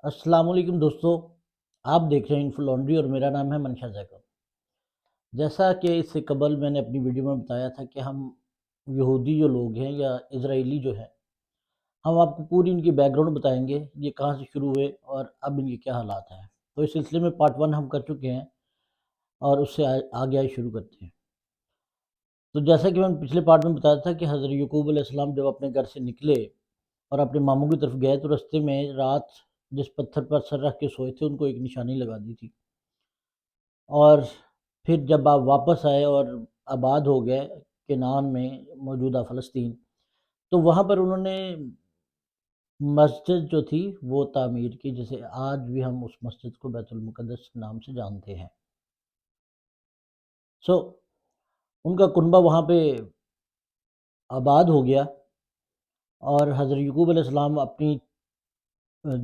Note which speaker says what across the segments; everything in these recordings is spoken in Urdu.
Speaker 1: السلام علیکم دوستو، آپ دیکھ رہے ہیں انفو لانڈری اور میرا نام ہے منشا زیکب۔ جیسا کہ اس سے قبل میں نے اپنی ویڈیو میں بتایا تھا کہ ہم یہودی جو لوگ ہیں یا اسرائیلی جو ہیں، ہم آپ کو پوری ان کی بیک گراؤنڈ بتائیں گے، یہ کہاں سے شروع ہوئے اور اب ان کے کیا حالات ہیں۔ تو اس سلسلے میں پارٹ 1 ہم کر چکے ہیں اور اس سے آگے شروع کرتے ہیں۔ تو جیسا کہ میں نے پچھلے پارٹ میں بتایا تھا کہ حضرت یعقوب علیہ السلام جب اپنے گھر سے نکلے اور اپنے ماموں کی طرف گئے تو رستے میں رات جس پتھر پر سر رکھ کے سوئے تھے ان کو ایک نشانی لگا دی تھی، اور پھر جب آپ واپس آئے اور آباد ہو گئے کنعان میں موجودہ فلسطین، تو وہاں پر انہوں نے مسجد جو تھی وہ تعمیر کی، جسے آج بھی ہم اس مسجد کو بیت المقدس نام سے جانتے ہیں۔ ان کا کنبہ وہاں پہ آباد ہو گیا، اور حضرت یعقوب علیہ السلام اپنی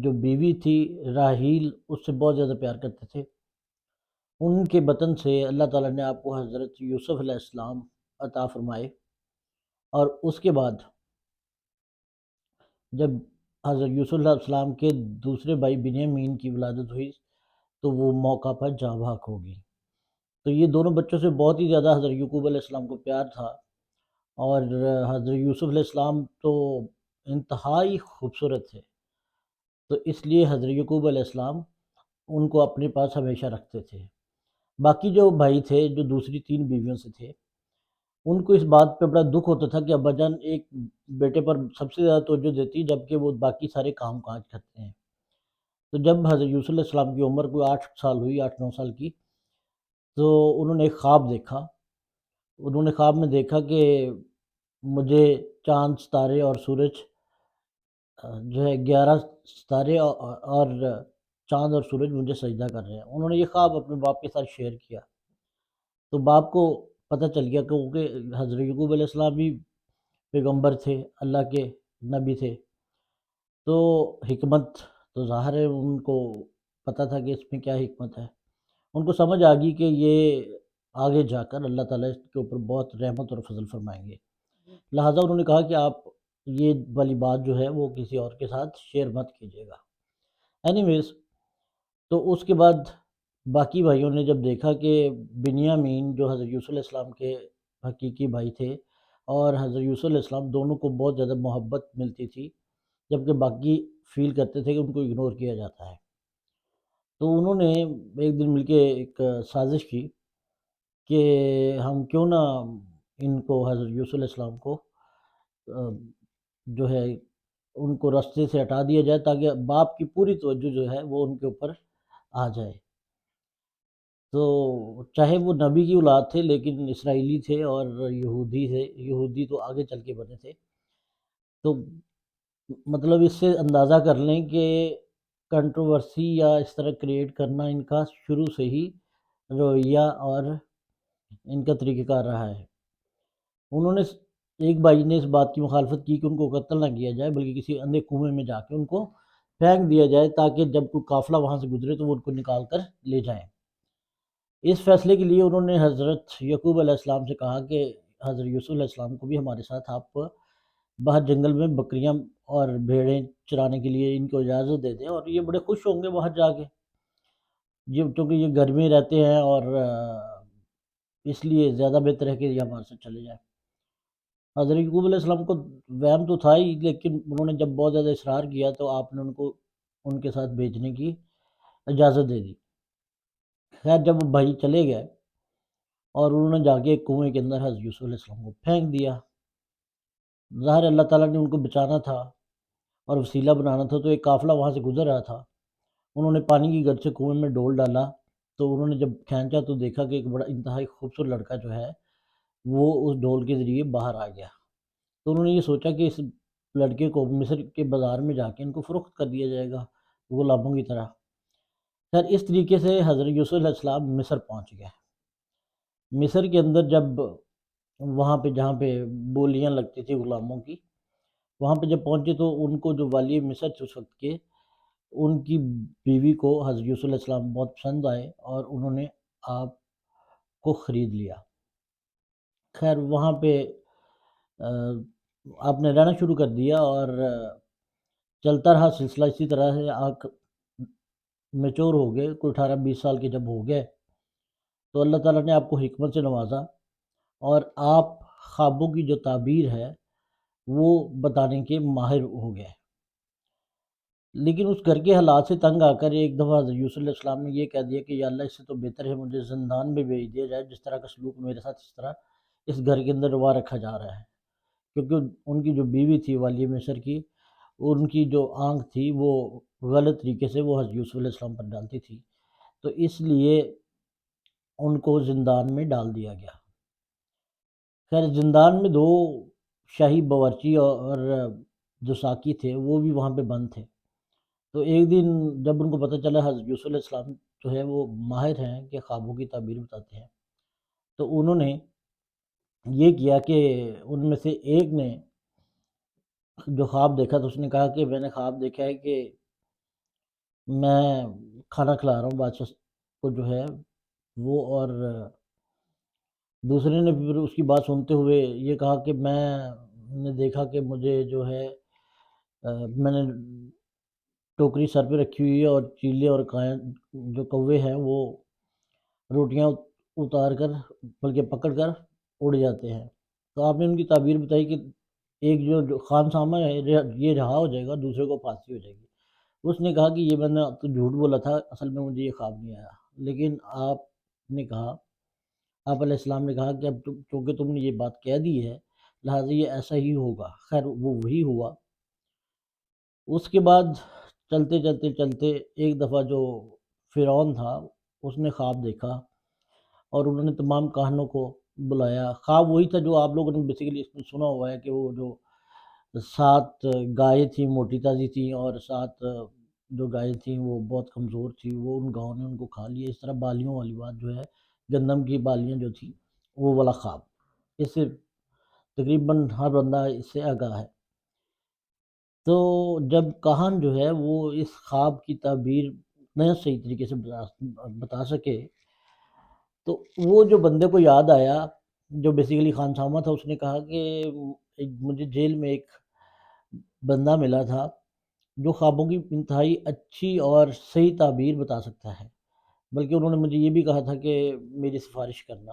Speaker 1: جو بیوی تھی راحیل اس سے بہت زیادہ پیار کرتے تھے۔ ان کے بطن سے اللہ تعالیٰ نے آپ کو حضرت یوسف علیہ السلام عطا فرمائے، اور اس کے بعد جب حضرت یوسف علیہ السلام کے دوسرے بھائی بنیامین کی ولادت ہوئی تو وہ موقع پر جاں بحق ہو گئی۔ تو یہ دونوں بچوں سے بہت ہی زیادہ حضرت یعقوب علیہ السلام کو پیار تھا، اور حضرت یوسف علیہ السلام تو انتہائی خوبصورت تھے، تو اس لیے حضرت یعقوب علیہ السلام ان کو اپنے پاس ہمیشہ رکھتے تھے۔ باقی جو بھائی تھے جو دوسری 3 بیویوں سے تھے، ان کو اس بات پہ بڑا دکھ ہوتا تھا کہ ابا جان ایک بیٹے پر سب سے زیادہ توجہ دیتی جبکہ وہ باقی سارے کام کاج کرتے ہیں۔ تو جب حضرت یوسف علیہ السلام کی عمر کوئی 8 سال ہوئی، 8-9 سال کی، تو انہوں نے ایک خواب دیکھا۔ انہوں نے خواب میں دیکھا کہ مجھے چاند، ستارے اور سورج جو ہے 11 ستارے اور چاند اور سورج مجھے سجدہ کر رہے ہیں۔ انہوں نے یہ خواب اپنے باپ کے ساتھ شیئر کیا، تو باپ کو پتہ چل گیا کیونکہ حضرت یعقوب علیہ السلام بھی پیغمبر تھے، اللہ کے نبی تھے، تو حکمت تو ظاہر ہے ان کو پتہ تھا کہ اس میں کیا حکمت ہے۔ ان کو سمجھ آ گئی کہ یہ آگے جا کر اللہ تعالیٰ اس کے اوپر بہت رحمت اور فضل فرمائیں گے، لہٰذا انہوں نے کہا کہ آپ یہ والی بات جو ہے وہ کسی اور کے ساتھ شیئر مت کیجیے گا۔ اینی ویز، تو اس کے بعد باقی بھائیوں نے جب دیکھا کہ بنیامین جو حضرت یوسف علیہ السلام کے حقیقی بھائی تھے اور حضرت یوسف علیہ السلام دونوں کو بہت زیادہ محبت ملتی تھی، جبکہ باقی فیل کرتے تھے کہ ان کو اگنور کیا جاتا ہے، تو انہوں نے ایک دن مل کے ایک سازش کی کہ ہم کیوں نہ ان کو حضرت یوسف علیہ السلام کو جو ہے ان کو راستے سے ہٹا دیا جائے تاکہ باپ کی پوری توجہ جو ہے وہ ان کے اوپر آ جائے۔ تو چاہے وہ نبی کی اولاد تھے لیکن اسرائیلی تھے اور یہودی تھے، یہودی تو آگے چل کے بنے تھے، تو مطلب اس سے اندازہ کر لیں کہ کنٹروورسی یا اس طرح کریٹ کرنا ان کا شروع سے ہی رویہ اور ان کا طریقہ کار رہا ہے۔ انہوں نے ایک بھائی نے اس بات کی مخالفت کی کہ ان کو قتل نہ کیا جائے بلکہ کسی اندھے کنویں میں جا کے ان کو پھینک دیا جائے تاکہ جب کوئی قافلہ وہاں سے گزرے تو وہ ان کو نکال کر لے جائیں۔ اس فیصلے کے لیے انہوں نے حضرت یعقوب علیہ السلام سے کہا کہ حضرت یوسف علیہ السلام کو بھی ہمارے ساتھ آپ باہر جنگل میں بکریاں اور بھیڑیں چرانے کے لیے ان کو اجازت دے دیں، اور یہ بڑے خوش ہوں گے وہاں جا کے، کیونکہ یہ گھر میں رہتے ہیں اور اس لیے زیادہ بہتر ہے کہ یہ ہمارے سے چلے جائیں۔ حضرت یعقوب علیہ السلام کو وہم تو تھا ہی، لیکن انہوں نے جب بہت زیادہ اصرار کیا تو آپ نے ان کو ان کے ساتھ بھیجنے کی اجازت دے دی۔ خیر جب وہ بھائی چلے گئے اور انہوں نے جا کے ایک کنویں کے اندر حضرت یوسف علیہ السلام کو پھینک دیا، ظاہر اللہ تعالیٰ نے ان کو بچانا تھا اور وسیلہ بنانا تھا، تو ایک قافلہ وہاں سے گزر رہا تھا، انہوں نے پانی کی گرد سے کنویں میں ڈول ڈالا، تو انہوں نے جب کھینچا تو دیکھا کہ ایک بڑا انتہائی خوبصورت لڑکا جو ہے وہ اس ڈول کے ذریعے باہر آ گیا۔ تو انہوں نے یہ سوچا کہ اس لڑکے کو مصر کے بازار میں جا کے ان کو فروخت کر دیا جائے گا غلاموں کی طرح۔ خیر اس طریقے سے حضرت یوسف علیہ السلام مصر پہنچ گئے۔ مصر کے اندر جب وہاں پہ جہاں پہ بولیاں لگتی تھی غلاموں کی، وہاں پہ جب پہنچے تو ان کو جو والی مصر تھے اس وقت کے، ان کی بیوی کو حضرت یوسف علیہ السلام بہت پسند آئے اور انہوں نے آپ کو خرید لیا۔ خیر وہاں پہ آپ نے رہنا شروع کر دیا اور چلتا رہا سلسلہ اسی طرح سے میچور ہو گئے، کوئی 18-20 سال کے جب ہو گئے، تو اللہ تعالیٰ نے آپ کو حکمت سے نوازا اور آپ خوابوں کی جو تعبیر ہے وہ بتانے کے ماہر ہو گئے۔ لیکن اس گھر کے حالات سے تنگ آ کر ایک دفعہ حضرت یوسف علیہ السلام نے یہ کہہ دیا کہ یا اللہ، اس سے تو بہتر ہے مجھے زندان میں بھیج دیا جائے، جس طرح کا سلوک میرے ساتھ اس طرح اس گھر کے اندر روا رکھا جا رہا ہے۔ کیونکہ ان کی جو بیوی تھی والی مصر کی، ان کی جو آنکھ تھی وہ غلط طریقے سے وہ حضرت یوسف علیہ السلام پر ڈالتی تھی، تو اس لیے ان کو زندان میں ڈال دیا گیا۔ خیر، زندان میں دو شاہی باورچی اور جو ساقی تھے وہ بھی وہاں پہ بند تھے۔ تو ایک دن جب ان کو پتہ چلا حضرت یوسف علیہ السلام جو ہے وہ ماہر ہیں کہ خوابوں کی تعبیر بتاتے ہیں، تو انہوں نے یہ کیا کہ ان میں سے ایک نے جو خواب دیکھا تو اس نے کہا کہ میں نے خواب دیکھا ہے کہ میں کھانا کھلا رہا ہوں بادشاہ کو جو ہے وہ، اور دوسرے نے پھر اس کی بات سنتے ہوئے یہ کہا کہ میں نے دیکھا کہ مجھے جو ہے میں نے ٹوکری سر پہ رکھی ہوئی ہے اور چیلے اور جو کوے ہیں وہ روٹیاں اتار کر بلکہ پکڑ کر اڑ جاتے ہیں۔ تو آپ نے ان کی تعبیر بتائی کہ ایک جو خان سامہ ہے یہ رہا ہو جائے گا، دوسرے کو پھانسی ہو جائے گی۔ اس نے کہا کہ یہ میں نے تو جھوٹ بولا تھا، اصل میں مجھے یہ خواب نہیں آیا، لیکن آپ نے کہا، آپ علیہ السلام نے کہا کہ اب چونکہ تم نے یہ بات کہہ دی ہے لہٰذا یہ ایسا ہی ہوگا۔ خیر، وہ وہی ہوا۔ اس کے بعد چلتے چلتے چلتے ایک دفعہ جو فرعون تھا اس نے خواب دیکھا اور انہوں نے تمام کہانوں کو بلایا۔ خواب وہی تھا جو آپ لوگوں نے بیسیکلی اس میں سنا ہوا ہے کہ وہ جو 7 گائے تھیں موٹی تازی تھیں اور 7 جو گائے تھیں وہ بہت کمزور تھیں، وہ ان گاؤں نے ان کو کھا لیا۔ اس طرح بالیوں والی بات جو ہے، گندم کی بالیاں جو تھیں وہ والا خواب، اس سے تقریباً ہر بندہ اس سے آگاہ ہے۔ تو جب کاہن جو ہے وہ اس خواب کی تعبیر نہ صحیح طریقے سے بتا سکے تو وہ جو بندے کو یاد آیا جو بیسیکلی خان سامہ تھا، اس نے کہا کہ مجھے جیل میں ایک بندہ ملا تھا جو خوابوں کی انتہائی اچھی اور صحیح تعبیر بتا سکتا ہے، بلکہ انہوں نے مجھے یہ بھی کہا تھا کہ میری سفارش کرنا،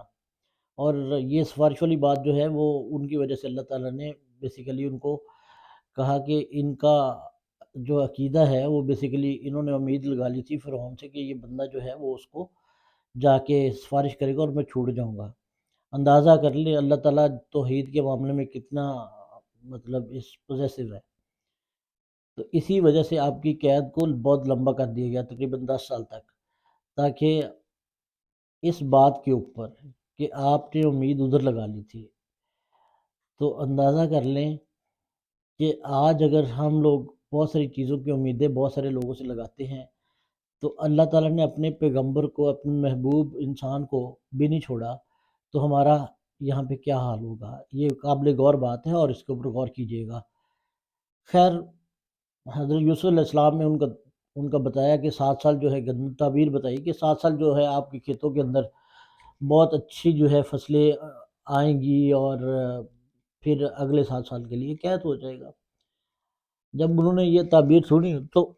Speaker 1: اور یہ سفارش والی بات جو ہے وہ ان کی وجہ سے اللہ تعالیٰ نے بیسیکلی ان کو کہا کہ ان کا جو عقیدہ ہے وہ بیسیکلی انہوں نے امید لگا لی تھی فرعون سے کہ یہ بندہ جو ہے وہ اس کو جا کے سفارش کرے گا اور میں چھوٹ جاؤں گا۔ اندازہ کر لیں اللہ تعالیٰ توحید کے معاملے میں کتنا مطلب اس پوزیسو ہے۔ تو اسی وجہ سے آپ کی قید کو بہت لمبا کر دیا گیا، تقریباً 10 سال تک، تاکہ اس بات کے اوپر کہ آپ نے امید ادھر لگا لی تھی۔ تو اندازہ کر لیں کہ آج اگر ہم لوگ بہت ساری چیزوں کی امیدیں بہت سارے لوگوں سے لگاتے ہیں تو اللہ تعالیٰ نے اپنے پیغمبر کو، اپنے محبوب انسان کو بھی نہیں چھوڑا، تو ہمارا یہاں پہ کیا حال ہوگا؟ یہ قابل غور بات ہے اور اس کے اوپر غور کیجیے گا۔ خیر، حضرت یوسف علیہ السلام نے ان کا بتایا کہ 7 سال جو ہے تعبیر بتائی کہ 7 سال جو ہے آپ کے کھیتوں کے اندر بہت اچھی جو ہے فصلیں آئیں گی، اور پھر اگلے 7 سال کے لیے قید ہو جائے گا۔ جب انہوں نے یہ تعبیر سنی تو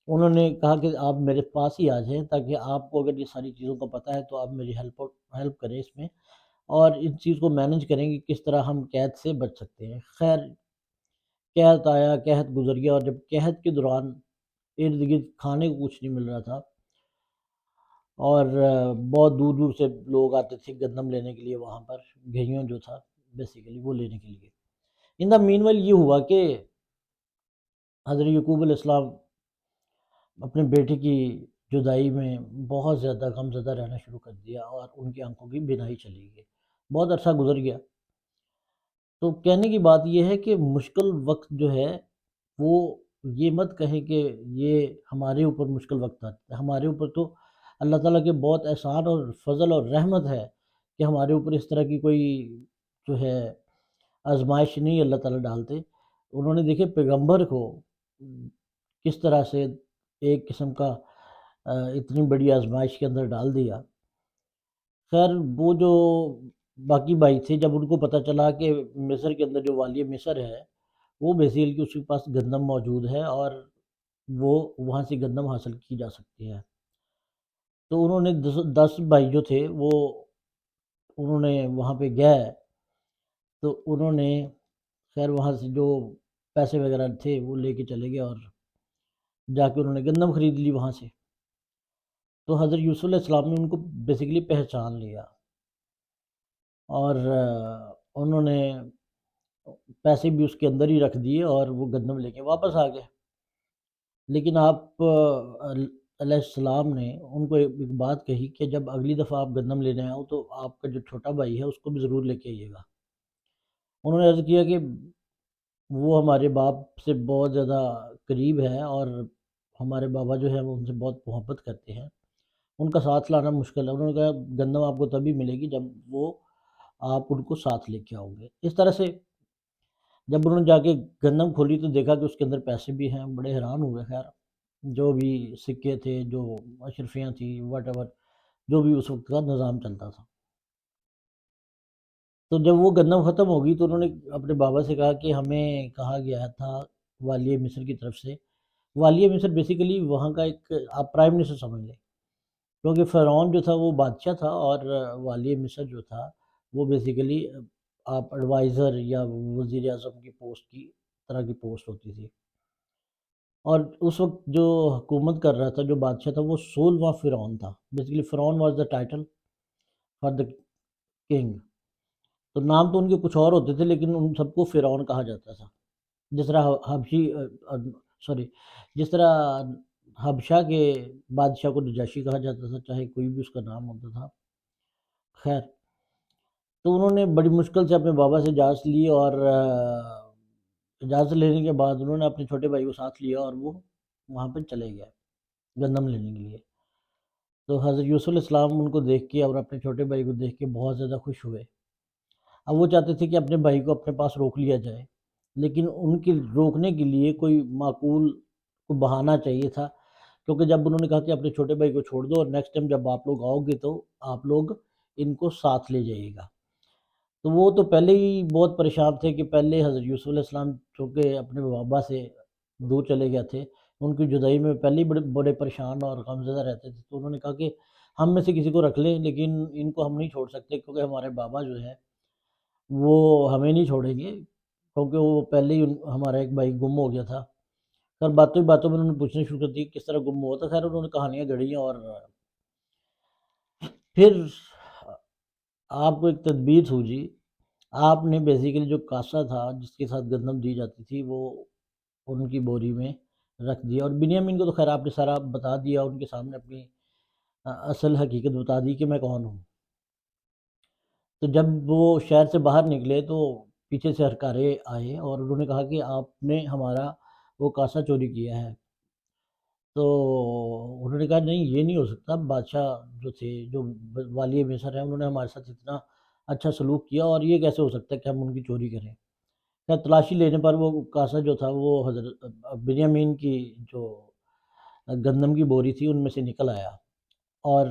Speaker 1: انہوں نے کہا کہ آپ میرے پاس ہی آ جائیں، تاکہ آپ کو اگر یہ ساری چیزوں کا پتہ ہے تو آپ میری ہیلپ کریں اس میں، اور اس چیز کو مینج کریں کہ کس طرح ہم قید سے بچ سکتے ہیں۔ خیر، قحط آیا، قحط گزر گیا، اور جب قحط کے دوران ارد گرد کھانے کو کچھ نہیں مل رہا تھا اور بہت دور دور سے لوگ آتے تھے گندم لینے کے لیے، وہاں پر گھیوں جو تھا بیسیکلی وہ لینے کے لیے۔ ان دا مین ویل یہ ہوا کہ حضرت یعقوب علیہ السلام اپنے بیٹے کی جدائی میں بہت زیادہ غم زدہ رہنا شروع کر دیا اور ان کی آنکھوں کی بینائی چلی گئی۔ بہت عرصہ گزر گیا۔ تو کہنے کی بات یہ ہے کہ مشکل وقت جو ہے وہ یہ مت کہیں کہ یہ ہمارے اوپر مشکل وقت آتا ہے، ہمارے اوپر تو اللہ تعالیٰ کے بہت احسان اور فضل اور رحمت ہے کہ ہمارے اوپر اس طرح کی کوئی جو ہے آزمائش نہیں اللہ تعالیٰ ڈالتے۔ انہوں نے دیکھے پیغمبر کو کس طرح سے ایک قسم کا اتنی بڑی آزمائش کے اندر ڈال دیا۔ خیر، وہ جو باقی بھائی تھے جب ان کو پتہ چلا کہ مصر کے اندر جو والی مصر ہے وہ بیسیکلی اس کے پاس گندم موجود ہے اور وہ وہاں سے گندم حاصل کی جا سکتی ہے۔ تو انہوں نے 10 بھائی جو تھے وہ انہوں نے وہاں پہ گئے، تو انہوں نے خیر وہاں سے جو پیسے وغیرہ تھے وہ لے کے چلے گئے، اور جا کے انہوں نے گندم خرید لی وہاں سے۔ تو حضرت یوسف علیہ السلام نے ان کو بیسیکلی پہچان لیا، اور انہوں نے پیسے بھی اس کے اندر ہی رکھ دیے اور وہ گندم لے کے واپس آ گئے۔ لیکن آپ علیہ السلام نے ان کو ایک بات کہی کہ جب اگلی دفعہ آپ گندم لینے آؤ تو آپ کا جو چھوٹا بھائی ہے اس کو بھی ضرور لے کے آئیے گا۔ انہوں نے عرض کیا کہ وہ ہمارے باپ سے بہت زیادہ قریب ہے، اور ہمارے بابا جو ہے وہ ان سے بہت محبت کرتے ہیں، ان کا ساتھ لانا مشکل ہے۔ انہوں نے کہا گندم آپ کو تبھی ملے گی جب وہ آپ ان کو ساتھ لے کے آؤ گے۔ اس طرح سے جب انہوں نے جا کے گندم کھولی تو دیکھا کہ اس کے اندر پیسے بھی ہیں، بڑے حیران ہوئے۔ خیر جو بھی سکے تھے، جو اشرفیاں تھیں، واٹ ایور جو بھی اس وقت کا نظام چلتا تھا۔ تو جب وہ گندم ختم ہوگی تو انہوں نے اپنے بابا سے کہا کہ ہمیں کہا گیا تھا والی مصر کی طرف سے، والی مصر بیسیکلی وہاں کا ایک آپ پرائم منسٹر سمجھ لیں، کیونکہ فرعون جو تھا وہ بادشاہ تھا، اور والی مصر جو تھا وہ بیسیکلی آپ ایڈوائزر یا وزیر اعظم کی پوسٹ کی طرح کی پوسٹ ہوتی تھی۔ اور اس وقت جو حکومت کر رہا تھا، جو بادشاہ تھا، وہ 16واں فرعون تھا۔ بیسیکلی فرعون was the title for the king. تو نام تو ان کے کچھ اور ہوتے تھے، لیکن ان سب کو فرعون کہا جاتا تھا۔ جس طرح حبشی سوری جس طرح حبشہ کے بادشاہ کو نجاشی کہا جاتا تھا، چاہے کوئی بھی اس کا نام ہوتا تھا۔ خیر تو انہوں نے بڑی مشکل سے اپنے بابا سے اجازت لی، اور اجازت لینے کے بعد انہوں نے اپنے چھوٹے بھائی کو ساتھ لیا اور وہ وہاں پہ چلے گئے گندم لینے کے لیے۔ تو حضرت یوسف علیہ السلام ان کو دیکھ کے اور اپنے چھوٹے بھائی کو دیکھ کے بہت زیادہ خوش ہوئے۔ اب وہ چاہتے تھے کہ اپنے بھائی کو اپنے پاس روک لیا جائے، لیکن ان کی روکنے کے لیے کوئی معقول کو بہانہ چاہیے تھا، کیونکہ جب انہوں نے کہا کہ اپنے چھوٹے بھائی کو چھوڑ دو اور نیکسٹ ٹائم جب آپ لوگ آؤ گے تو آپ لوگ ان کو ساتھ لے جائیے گا، تو وہ تو پہلے ہی بہت پریشان تھے کہ پہلے حضرت یوسف علیہ السلام چونکہ اپنے بابا سے دور چلے گئے تھے، ان کی جدائی میں پہلے ہی بڑے پریشان اور غمزدہ رہتے تھے۔ تو انہوں نے کہا کہ ہم میں سے کسی کو رکھ لیں، لیکن ان کو ہم نہیں چھوڑ سکتے، کیونکہ ہمارے بابا جو ہے وہ ہمیں نہیں چھوڑیں گے، کیونکہ وہ پہلے ہی ہمارا ایک بھائی گم ہو گیا تھا۔ خیر باتوں ہی باتوں میں انہوں نے پوچھنا شروع کر دی کس طرح گم ہوا تھا۔ خیر انہوں نے کہانیاں گڑھی ہیں، اور پھر آپ کو ایک تدبیر سوجی۔ آپ نے بیسیکلی جو کاسا تھا جس کے ساتھ گندم دی جاتی تھی وہ ان کی بوری میں رکھ دیا، اور بنیامین کو تو خیر آپ نے سارا بتا دیا، ان کے سامنے اپنی اصل حقیقت بتا دی کہ میں کون ہوں۔ تو جب وہ شہر سے باہر نکلے تو پیچھے سے ہرکارے آئے اور انہوں نے کہا کہ آپ نے ہمارا وہ کاسا چوری کیا ہے۔ تو انہوں نے کہا نہیں یہ نہیں ہو سکتا، بادشاہ جو تھے، جو والی مصر ہیں، انہوں نے ہمارے ساتھ اتنا اچھا سلوک کیا، اور یہ کیسے ہو سکتا ہے کہ ہم ان کی چوری کریں۔ خیر تلاشی لینے پر وہ کاسا جو تھا وہ حضرت بنیامین کی جو گندم کی بوری تھی ان میں سے نکل آیا، اور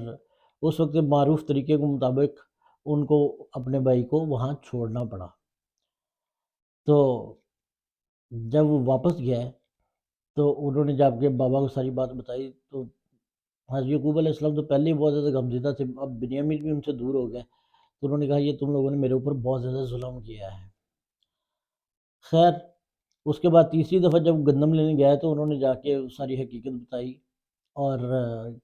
Speaker 1: اس وقت معروف طریقے کے مطابق ان کو اپنے بھائی کو وہاں چھوڑنا پڑا۔ تو جب وہ واپس گیا تو انہوں نے جب کے بابا کو ساری بات بتائی، تو حضرت یعقوب علیہ السلام تو پہلے ہی بہت زیادہ غمزدہ تھے، اب بنیامین بھی ان سے دور ہو گئے، تو انہوں نے کہا یہ تم لوگوں نے میرے اوپر بہت زیادہ ظلم کیا ہے۔ خیر اس کے بعد تیسری دفعہ جب گندم لینے گیا تو انہوں نے جا کے ساری حقیقت بتائی، اور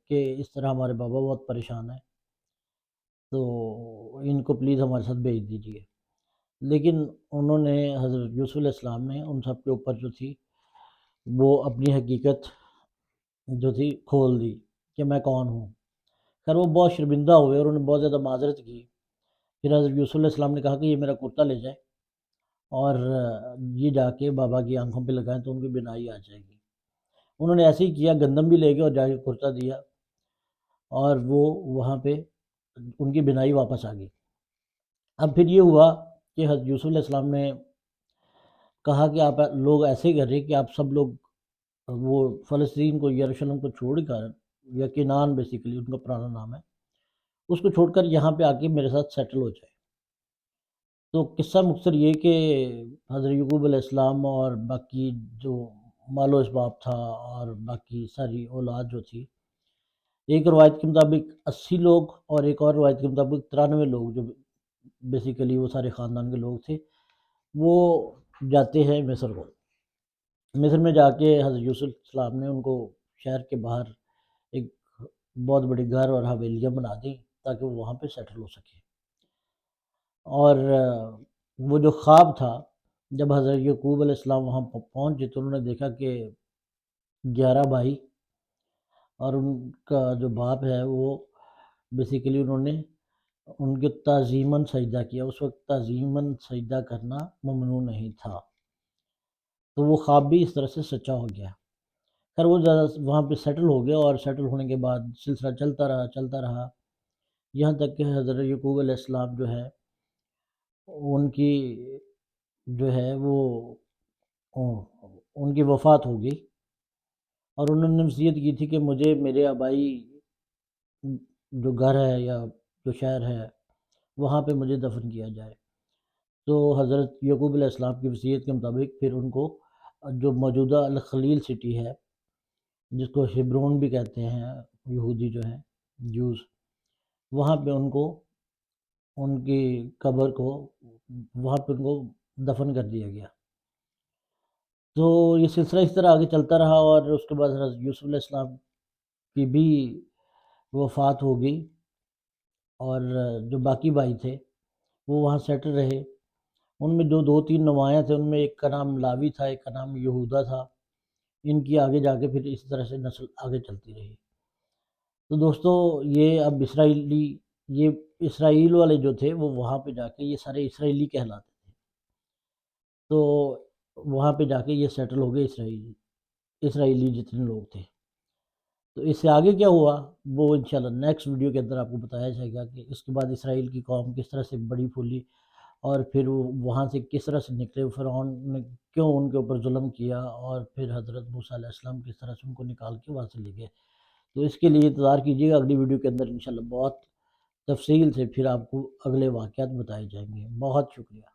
Speaker 1: کہ اس طرح ہمارے بابا بہت پریشان ہیں، تو ان کو پلیز ہمارے ساتھ بھیج دیجیے۔ لیکن انہوں نے حضرت یوسف علیہ السلام نے ان سب کے اوپر جو تھی وہ اپنی حقیقت جو تھی کھول دی کہ میں کون ہوں۔ خیر وہ بہت شرمندہ ہوئے اور انہوں نے بہت زیادہ معذرت کی۔ پھر حضرت یوسف علیہ السلام نے کہا کہ یہ میرا کرتا لے جائے اور یہ جا کے بابا کی آنکھوں پہ لگائیں تو ان کی بینائی آ جائے گی۔ انہوں نے ایسے ہی کیا، گندم بھی لے گئے اور جا کے کرتا دیا، اور وہ وہاں پہ ان کی بینائی واپس آ گئی۔ اب پھر یہ ہوا کہ حضرت یوسف علیہ السلام نے کہا کہ آپ لوگ ایسے ہی کر رہے کہ آپ سب لوگ وہ فلسطین کو، یروشلم کو چھوڑ کر، یا کنعان بیسیکلی ان کا پرانا نام ہے، اس کو چھوڑ کر یہاں پہ آ کے میرے ساتھ سیٹل ہو جائے۔ تو قصہ مختصر یہ کہ حضرت یعقوب علیہ السلام اور باقی جو مال و اسباب تھا اور باقی ساری اولاد جو تھی. ایک روایت کے مطابق 80 لوگ اور ایک اور روایت کے مطابق 93 لوگ، جو بیسیکلی وہ سارے خاندان کے لوگ تھے، وہ جاتے ہیں مصر کو. مصر میں جا کے حضرت یوسف علیہ السلام نے ان کو شہر کے باہر ایک بہت بڑی گھر اور حویلیاں بنا دیں تاکہ وہ وہاں پہ سیٹل ہو سکے. اور وہ جو خواب تھا، جب حضرت یعقوب علیہ السلام وہاں پہنچے تو انہوں نے دیکھا کہ 11 بھائی اور ان کا جو باپ ہے وہ بیسیکلی انہوں نے ان کے تعظیماً سجدہ کیا. اس وقت تعظیماً سجدہ کرنا ممنوع نہیں تھا، تو وہ خواب بھی اس طرح سے سچا ہو گیا. خیر وہ زیادہ وہاں پہ سیٹل ہو گیا، اور سیٹل ہونے کے بعد سلسلہ چلتا رہا یہاں تک کہ حضرت یعقوب علیہ السلام جو ہے ان کی جو ہے وہ ان کی وفات ہو گئی، اور انہوں نے وصیت کی تھی کہ مجھے میرے آبائی جو گھر ہے یا جو شہر ہے وہاں پہ مجھے دفن کیا جائے. تو حضرت یعقوب علیہ السلام کی وصیت کے مطابق پھر ان کو جو موجودہ الخلیل سٹی ہے، جس کو ہبرون بھی کہتے ہیں یہودی جو ہیں جوز، وہاں پہ ان کو ان کی قبر کو وہاں پہ ان کو دفن کر دیا گیا. تو یہ سلسلہ اس طرح آگے چلتا رہا، اور اس کے بعد حضرت یوسف علیہ السلام کی بھی وفات ہو گئی، اور جو باقی بھائی تھے وہ وہاں سیٹل رہے. ان میں جو 2-3 نمایاں تھے، ان میں ایک کا نام لاوی تھا، ایک کا نام یہودا تھا. ان کی آگے جا کے پھر اس طرح سے نسل آگے چلتی رہی. تو دوستو یہ اسرائیل والے جو تھے وہ وہاں پہ جا کے یہ سارے اسرائیلی کہلاتے تھے. تو وہاں پہ جا کے یہ سیٹل ہو گئے اسرائیلی جتنے لوگ تھے. تو اس سے آگے کیا ہوا وہ انشاءاللہ نیکسٹ ویڈیو کے اندر آپ کو بتایا جائے گا کہ اس کے بعد اسرائیل کی قوم کس طرح سے بڑی پھولی، اور پھر وہ وہاں سے کس طرح سے نکلے، فرعون نے کیوں ان کے اوپر ظلم کیا، اور پھر حضرت موسیٰ علیہ السلام کس طرح سے ان کو نکال کے وہاں سے لے گئے. تو اس کے لیے انتظار کیجیے گا، اگلی ویڈیو کے اندر انشاءاللہ بہت تفصیل سے پھر آپ کو اگلے واقعات بتائے جائیں گے. بہت شکریہ.